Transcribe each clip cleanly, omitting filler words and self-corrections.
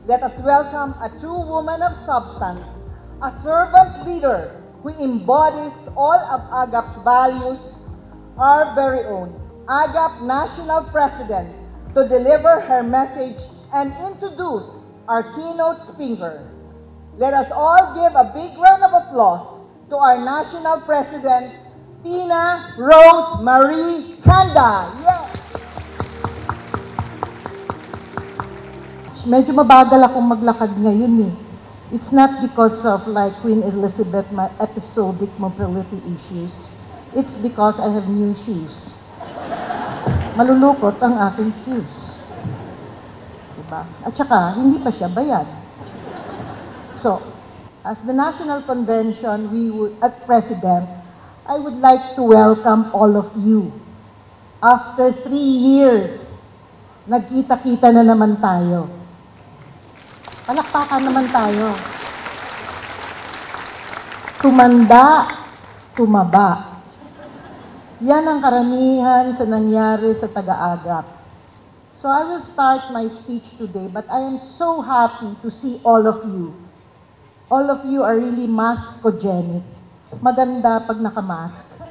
let us welcome a true woman of substance, a servant leader who embodies all of AGAP's values, our very own AGAP National President, to deliver her message and introduce our keynote speaker. Let us all give a big round of applause to our National President, Tina Rose Marie Canda. Yes! Medyo mabagal akong maglakad ngayon eh. It's not because of like Queen Elizabeth, my episodic mobility issues. It's because I have new shoes. Malulukot ang aking shoes. Diba? At saka, hindi pa siya bayad. So, as the National Convention at President, I would like to welcome all of you. After 3 years, nagkita-kita na naman tayo. Palakpakan naman tayo. Tumanda, tumaba. Yan ang karamihan sa nangyari sa taga-AGAP. So I will start my speech today, but I am so happy to see all of you. All of you are really maskogenic. Maganda pag nakamask.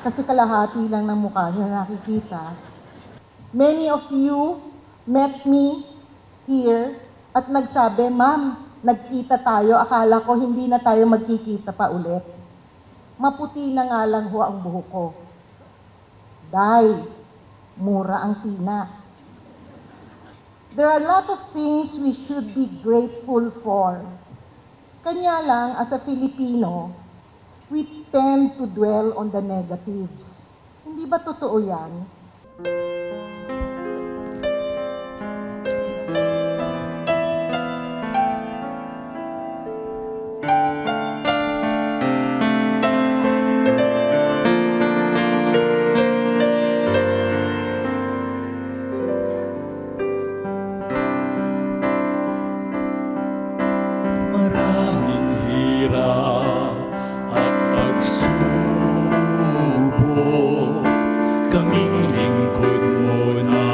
Kasi kalahati lang ng mukha niyo nakikita. Many of you met me here at nagsabi, "Ma'am, nagkita tayo, akala ko hindi na tayo magkikita pa ulit. Maputi na nga lang ho ang buhok ko. Dahil mura ang tina." There are a lot of things we should be grateful for. Kanya lang, as a Filipino, we tend to dwell on the negatives. Hindi ba totoo yan? Maraming hirap at pagsubok, kaming lingkod mo na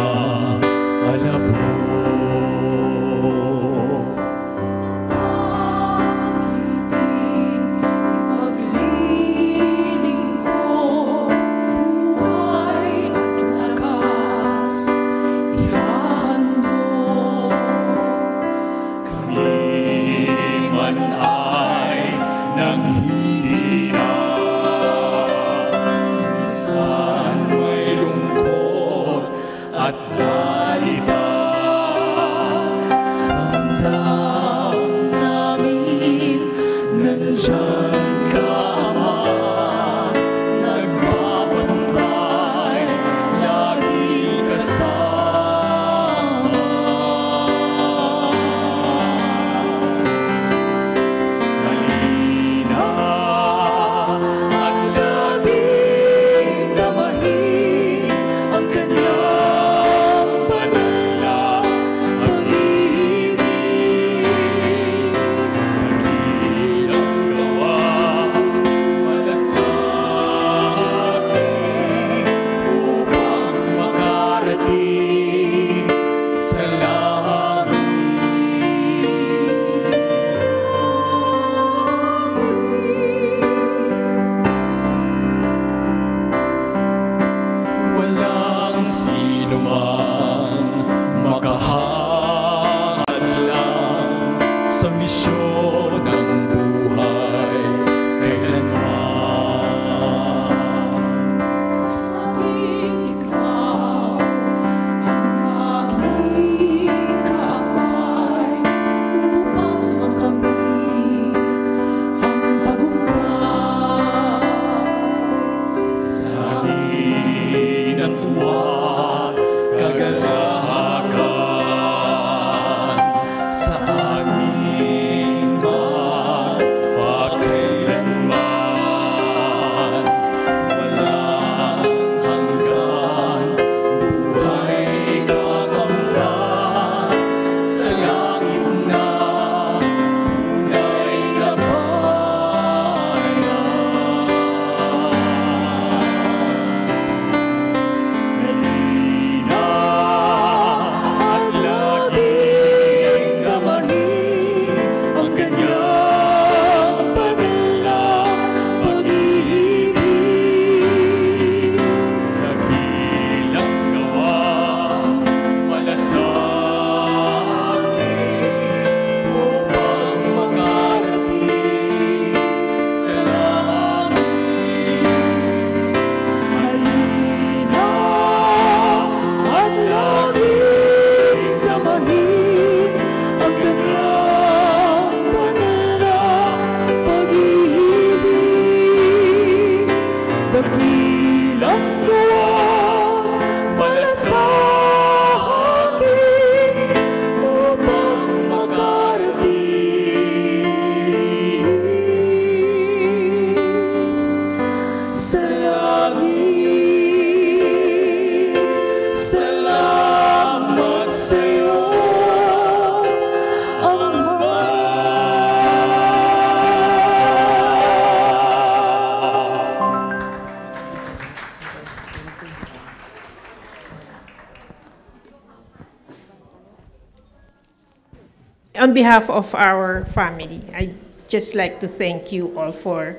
On behalf of our family, I'd just like to thank you all for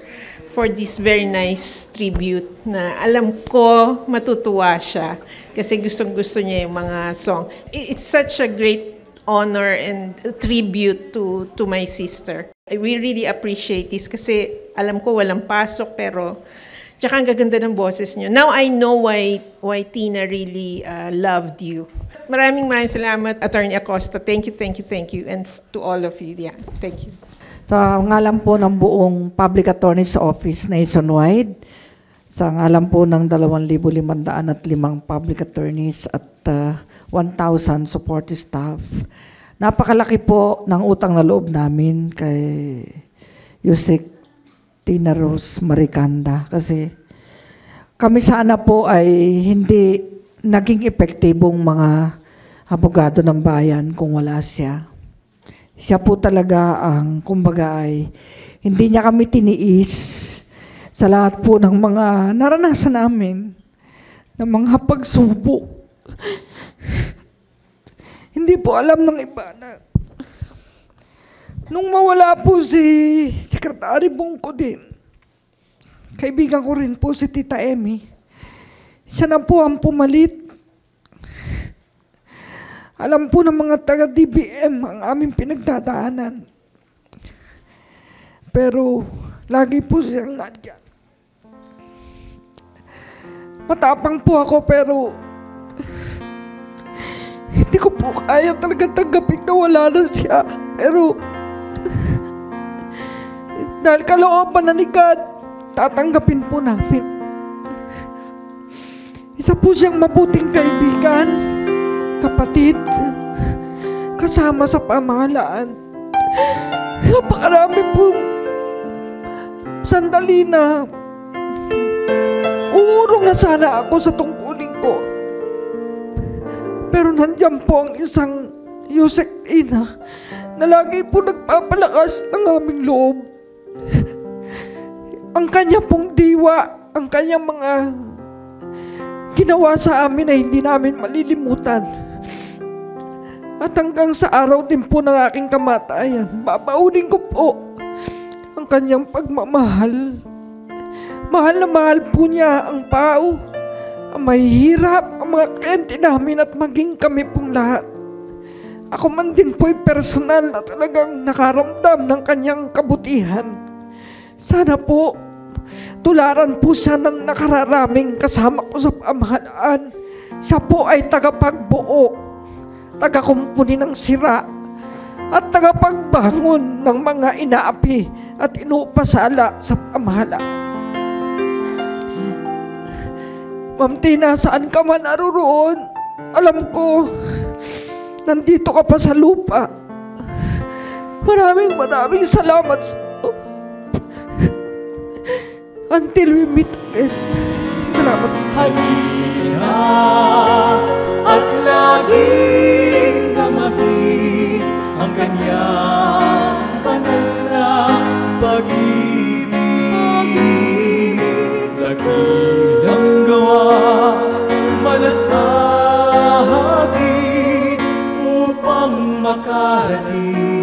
this very nice tribute na alam ko matutuwa siya kasi gustong-gusto niya yung mga song. It's such a great honor and tribute to my sister. We really appreciate this kasi alam ko walang pasok pero tsaka ang gaganda ng boses niyo. Now I know why Tina really loved you. Maraming salamat, Attorney Acosta. Thank you. And to all of you, yeah, thank you. Sa ngalan po ng buong Public Attorney's Office nationwide, sa ngalan po ng 2,505 public attorneys at 1,000 support staff, napakalaki po ng utang na loob namin kay Yusek Tina Rose Maricanda kasi kami sana po ay hindi naging epektibong mga abogado ng bayan kung wala siya. Siya po talaga ang, kumbaga ay, hindi niya kami tiniis sa lahat po ng mga naranasan namin, ng mga pagsubok. Hindi po alam ng iba na nung mawala po si Secretary Bungko din, kaibigan ko rin po si Tita Emmy, siya na po ang pumalit. Alam po ng mga taga-DBM ang aming pinagdadaanan. Pero lagi po siyang nandiyan. Matapang po ako pero hindi ko po kaya talaga tanggapin na wala na siya. Pero dahil kalooban na ni God, tatanggapin po namin. Isa po siyang mabuting kaibigan, kapatid, kasama sa pamahalaan. Napakarami pong sandali na uurong na sana ako sa tungkulin ko. Pero nandiyan po ang isang Yusek Ina na lagi po nagpapalakas ng aming loob. Ang kanya pong diwa, ang kanyang mga ginawa sa amin ay hindi namin malilimutan. At hanggang sa araw din po ng aking kamatayan, babaunin ko po ang kanyang pagmamahal. Mahal na mahal po niya ang pao, ang mahihirap, ang mga kliyente namin at maging kami pong lahat. Ako man din po'y personal na talagang nakaramdam ng kanyang kabutihan. Sana po, tularan po siya ng nakararaming kasama ko sa pamahalaan. Siya po ay tagapagbuo, tagakumpuni ng sira, at tagapagbangon ng mga inaapi at inupasala sa pamahalaan. Ma'am Tina, saan ka man naroon, alam ko, nandito ka pa sa lupa. Maraming salamat sa until we meet again. Salamat. Halina at laging damahin ang kanyang banal na pag-ibig. Dakilang gawa, malasakit upang makarating